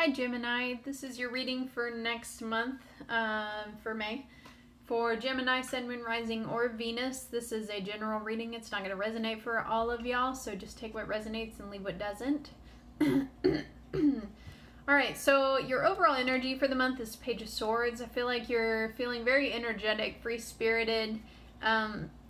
Hi Gemini, this is your reading for next month, for May. For Gemini, Sun, Moon, Rising, or Venus, this is a general reading. It's not going to resonate for all of y'all, so just take what resonates and leave what doesn't. Alright, so your overall energy for the month is Page of Swords. I feel like you're feeling very energetic, free-spirited,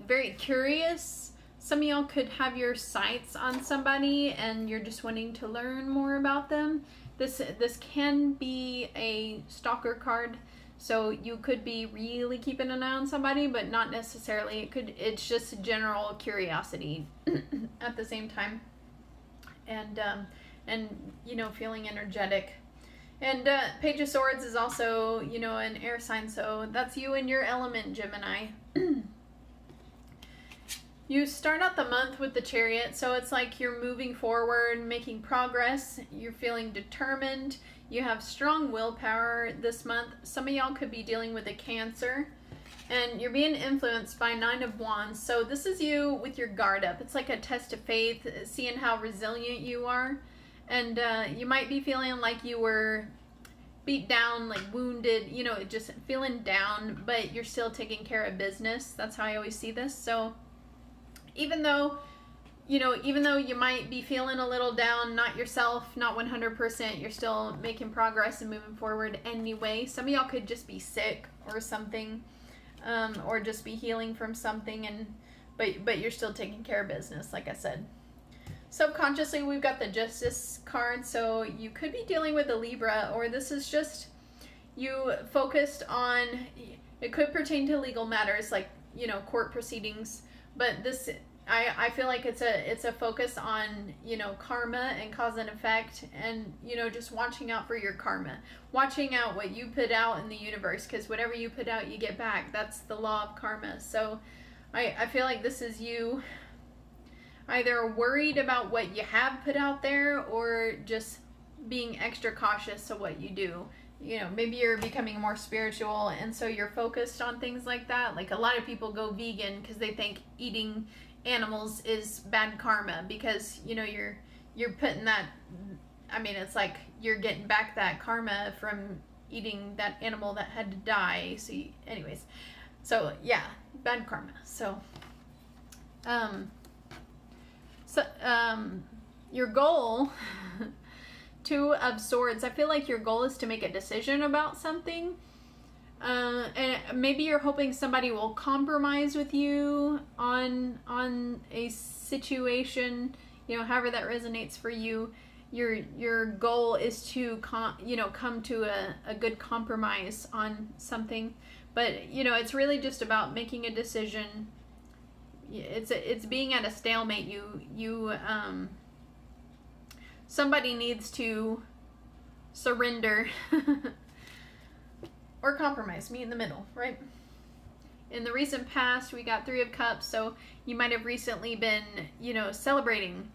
very curious. Some of y'all could have your sights on somebody and you're just wanting to learn more about them. This can be a stalker card, so you could be really keeping an eye on somebody, but not necessarily. It's just general curiosity at the same time, and you know, feeling energetic. And Page of Swords is also, you know, an air sign, so that's you and your element, Gemini. You start out the month with the Chariot, so it's like you're moving forward, making progress, you're feeling determined, you have strong willpower this month. Some of y'all could be dealing with a Cancer, and you're being influenced by Nine of Wands. So this is you with your guard up. It's like a test of faith, seeing how resilient you are. And you might be feeling like you were beat down, like wounded, you know, just feeling down, but you're still taking care of business. That's how I always see this. So even though you might be feeling a little down, not yourself, not 100%, you're still making progress and moving forward anyway. Some of y'all could just be sick or something, or just be healing from something, but you're still taking care of business, like I said. Subconsciously, we've got the Justice card, so you could be dealing with a Libra, or this is just you focused on, it could pertain to legal matters like, you know, court proceedings. But this, I feel like it's a focus on, you know, karma and cause and effect, and, you know, just watching out for your karma. Watching out what you put out in the universe, because whatever you put out, you get back. That's the law of karma. So I feel like this is you either worried about what you have put out there or just being extra cautious of what you do. You know, maybe you're becoming more spiritual, and so you're focused on things like that. Like a lot of people go vegan because they think eating animals is bad karma, because, you know, you're putting that, I mean, it's like you're getting back that karma from eating that animal that had to die. So anyways, so yeah, bad karma. So your goal Two of Swords, I feel like your goal is to make a decision about something. And maybe you're hoping somebody will compromise with you on a situation, you know, however that resonates for you. Your goal is to come to a good compromise on something. But, you know, it's really just about making a decision. It's being at a stalemate. Somebody needs to surrender or compromise, meet in the middle, right? In the recent past, we got Three of Cups, so you might have recently been, you know, celebrating,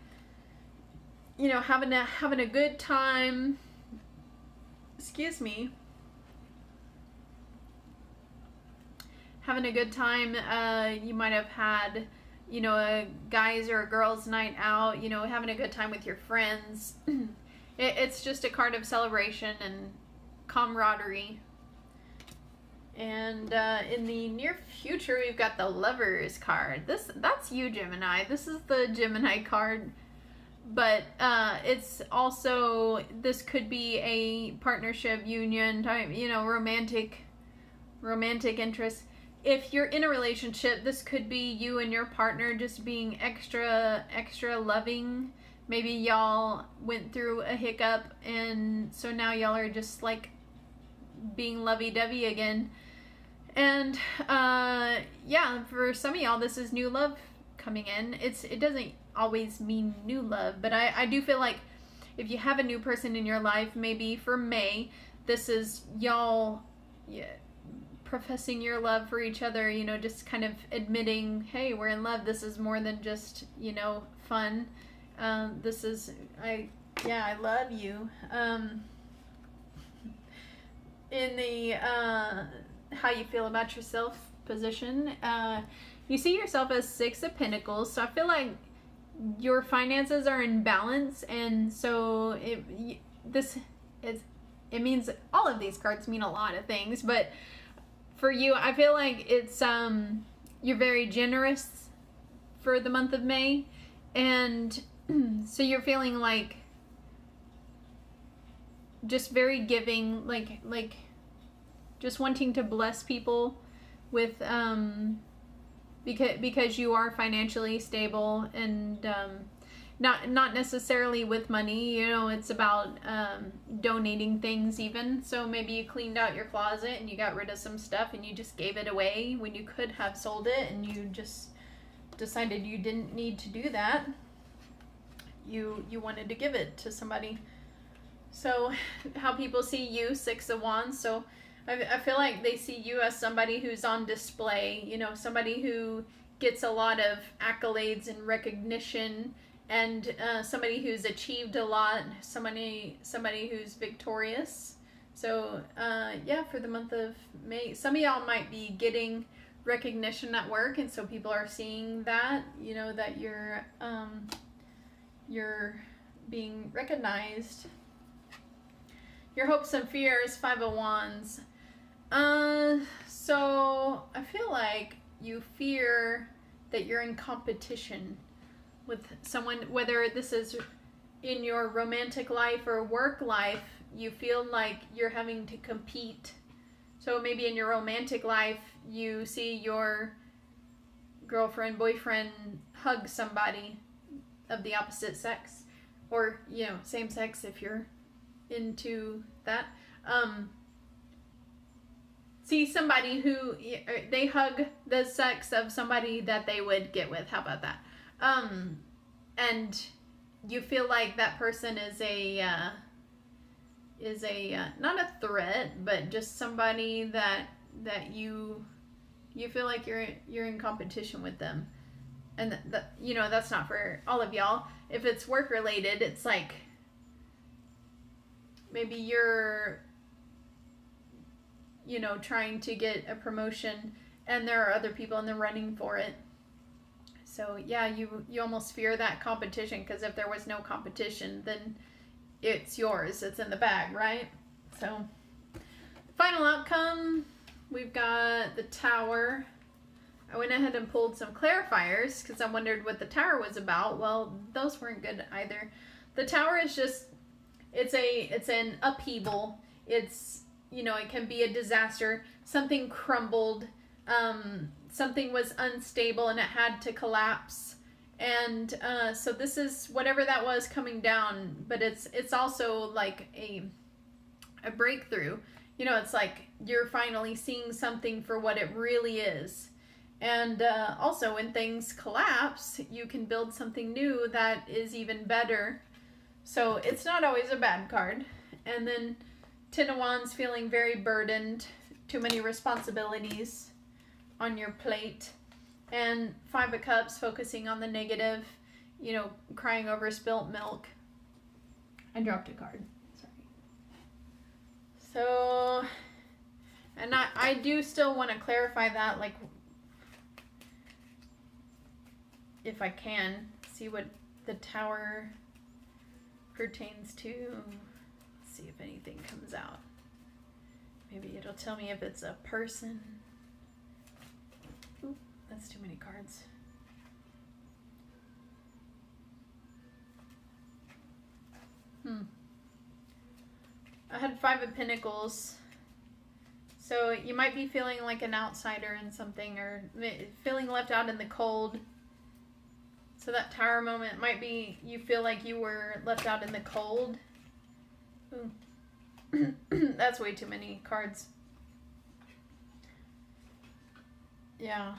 you know, having a good time. Excuse me. Having a good time. You might have had, you know, a guys or a girls night out, you know, having a good time with your friends. It's just a card of celebration and camaraderie. And in the near future, we've got the Lovers card. That's you, Gemini. This is the Gemini card. But it's also, this could be a partnership, union type, you know, romantic interest. If you're in a relationship, this could be you and your partner just being extra loving. Maybe y'all went through a hiccup, and so now y'all are just like being lovey-dovey again. And yeah, for some of y'all, this is new love coming in. It doesn't always mean new love, but I do feel like if you have a new person in your life, maybe for May, this is y'all, yeah, professing your love for each other, you know, just kind of admitting, hey, we're in love. This is more than just, you know, fun. This is, I love you. In the how you feel about yourself position, you see yourself as Six of Pentacles, so I feel like your finances are in balance, and so this it means all of these cards mean a lot of things, but for you, I feel like it's you're very generous for the month of May, and so you're feeling like just very giving, like just wanting to bless people with because you are financially stable, and not necessarily with money, you know, it's about donating things even. So maybe you cleaned out your closet and you got rid of some stuff and you just gave it away when you could have sold it, and you just decided you didn't need to do that. You wanted to give it to somebody. So how people see you, 6 of Wands. So I feel like they see you as somebody who's on display, you know, somebody who gets a lot of accolades and recognition, and somebody who's achieved a lot, somebody who's victorious. So yeah, for the month of May, some of y'all might be getting recognition at work, and so people are seeing that, you know, that you're being recognized. Your hopes and fears, 5 of Wands. So I feel like you fear that you're in competition with someone, whether this is in your romantic life or work life. You feel like you're having to compete. So maybe in your romantic life, you see your girlfriend, boyfriend hug somebody of the opposite sex, or, you know, same sex if you're into that. See somebody who they hug the sex of somebody that they would get with. How about that? And you feel like that person is a not a threat, but just somebody that you feel like you're in competition with them. And that, you know, that's not for all of y'all. If it's work related, it's like maybe you're, you know, trying to get a promotion and there are other people in the running for it. So yeah, you almost fear that competition, because if there was no competition, then it's yours. It's in the bag, right? So final outcome, we've got the Tower. I went ahead and pulled some clarifiers because I wondered what the Tower was about. Well, those weren't good either. The Tower is just, it's an upheaval. It's, you know, it can be a disaster. Something crumbled. Something was unstable and it had to collapse. And so this is whatever that was coming down, but it's also like a breakthrough. You know, it's like you're finally seeing something for what it really is. And also when things collapse, you can build something new that is even better. So it's not always a bad card. And then 10 of Wands, feeling very burdened, too many responsibilities on your plate. And 5 of Cups, focusing on the negative, you know, crying over spilt milk. I dropped a card. Sorry. So, and I do still want to clarify that, like, if I can, see what the Tower pertains to. Let's see if anything comes out. Maybe it'll tell me if it's a person. Oop, that's too many cards. I had 5 of Pentacles. So you might be feeling like an outsider in something, or feeling left out in the cold. So that Tower moment might be you feel like you were left out in the cold. Ooh. That's way too many cards. Yeah.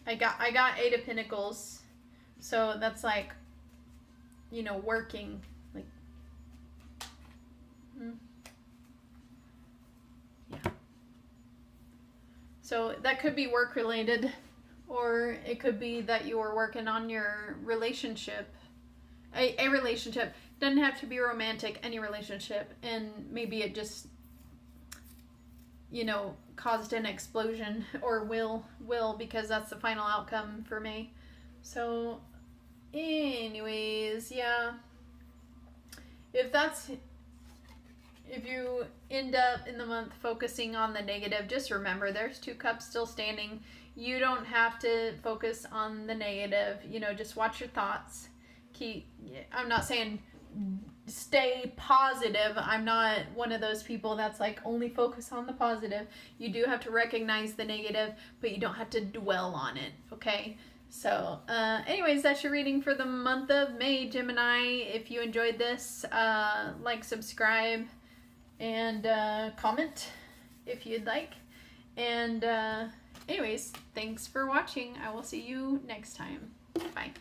I got 8 of Pentacles. So that's like, you know, working. Like, yeah. So that could be work related. Or it could be that you were working on your relationship. A relationship. Doesn't have to be romantic, any relationship. And maybe it just, you know, caused an explosion. Or will, because that's the final outcome for me. So, anyways, yeah. if you end up in the month focusing on the negative, just remember there's 2 cups still standing. You don't have to focus on the negative. You know, just watch your thoughts. I'm not saying stay positive. I'm not one of those people that's like only focus on the positive. You do have to recognize the negative, but you don't have to dwell on it, okay? So, anyways, that's your reading for the month of May, Gemini. If you enjoyed this, like, subscribe, and comment if you'd like. And anyways, thanks for watching. I will see you next time. Bye.